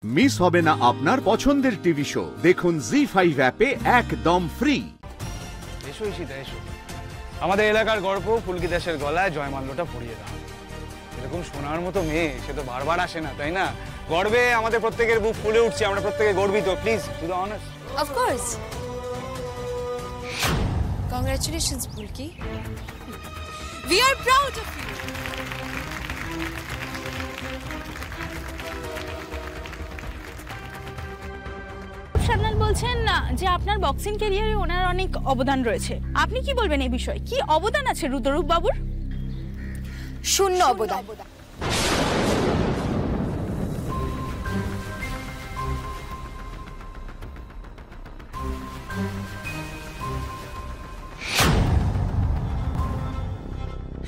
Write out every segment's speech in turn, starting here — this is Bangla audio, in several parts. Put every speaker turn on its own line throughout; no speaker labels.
মিস হবে না আপনার পছন্দের টিভি শো। দেখুন জি5 অ্যাপে একদম ফ্রি।
এসো ঈশিতা এসো, আমাদের এলাকার গর্ব ফুলকি দাসের গলায় জয়মাল্যটা পরিয়ে দাও। এরকম সোনার মতো মেয়ে সে তো বারবার আসে না, তাই না? গর্বে আমাদের প্রত্যেকের বুক ফুলে উঠছে, আমরা প্রত্যেকে গর্বিত। Please to the honours.
Of course. Congratulations, Pulki. We are proud of you.
Sanyal বলছেন না যে আপনার বক্সিং ক্যারিয়ারে ওনার অনেক অবদান রয়েছে। আপনি কি বলবেন এই বিষয়ে? কি অবদান আছে রুদ্ররূপ বাবুর?
শূন্য অবদান।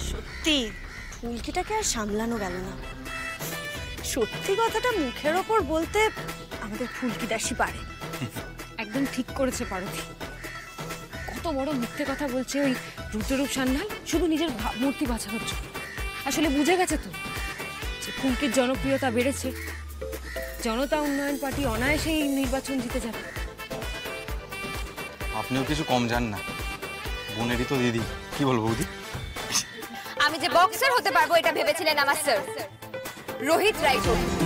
সত্যি ফুলকিটাকে আর সামলানো গেল না। সত্যি কথাটা মুখের ওপর বলতে আমাদের ফুলকি দাসী পারে।
একদম ঠিক করেছে পারথী। কত বড় মিথ্যে কথা বলছে ওই রুদ্ররূপ সান্যাল, শুধু নিজের মূর্তি বাঁচানোর জন্য। আসলে বুঝে গেছে তো যে ফুলকির জনপ্রিয়তা বেড়েছে, জনতা উন্নয়ন পার্টি অনায়াসে এই নির্বাচন জিতে যাবে।
আপনিও কিছু কম জান না, বোনেরই তো দিদি। কি বলবো বৌদি?
আমি যে বক্সার হতে পারবো এটা ভেবেছিলেন আমার স্যার রোহিত রায়চৌধুরী।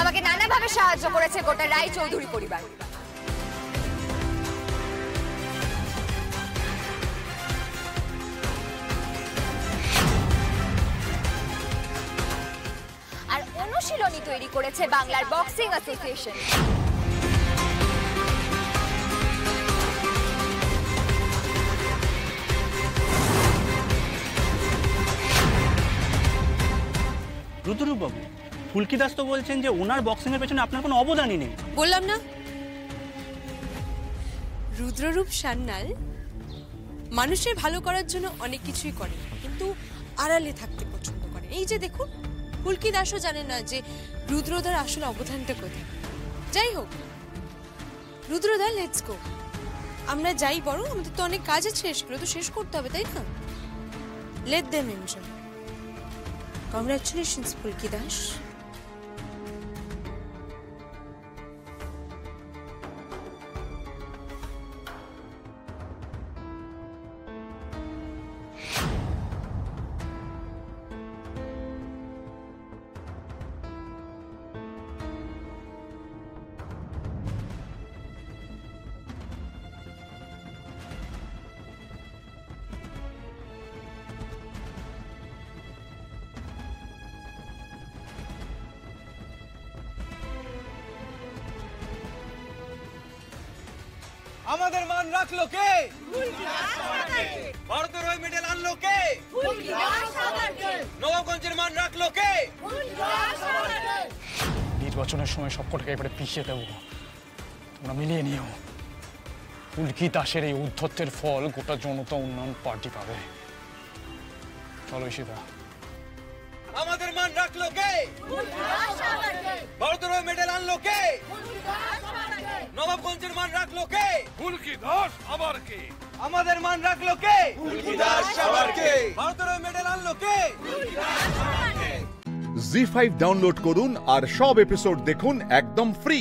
আমাকে নানাভাবে সাহায্য করেছে গোটা রায়চৌধুরী পরিবার। আর অনুশীলনী তৈরি করেছে বাংলার বক্সিং অ্যাসোসিয়েশন।
রুদ্ররূপ বাবু, ফুলকি দাস তো বলছেন যে ওনার বক্সিং এর পেছনে আপনার কোনো অবদানই নেই।
বললাম না, রুদ্ররূপ সান্যাল মানুষের ভালো করার জন্য অনেক কিছুই করে, কিন্তু আড়ালে থাকতে পছন্দ করে। এই যে দেখুন, ফুলকি দাসও জানে না যে রুদ্রদার আসল অবদানটা কোথায়। যাই হোক রুদ্রদা, লেটস গো, আমরা যাই। বরং আমাদের তো অনেক কাজ আছে, সেগুলো তো শেষ করতে হবে, তাই না? Let them enjoy. কংগ্রাচুলেশনস ফুলকি দাস।
আমাদের মান রাখলো কে? ভারতের ওই মেডেল আনলো কে? নবাবগঞ্জের মান রাখলো কে? নির্বাচনের সময় সবকটাকে এবারে পিছিয়ে দেবো, তোমরা মিলিয়ে নিও। ফুলকি দাসের এই উদ্ধত্তের ফল গোটা জনতা উন্নয়ন পার্টি পাবে। চলো ঈশিতা। আমাদের মান রাখলো কে? ভারতের ওই মেডেল আনলো কে? নবাবগঞ্জের মান রাখলো কে? ফুলকি দাস। আবার কে? আমাদের মান রাখলো কে? ফুলকি দাস। আবার কে? ভারতের ওই মেডেল আনলো কে?
জি5 ডাউনলোড করুন আর সব এপিসোড দেখুন একদম ফ্রি।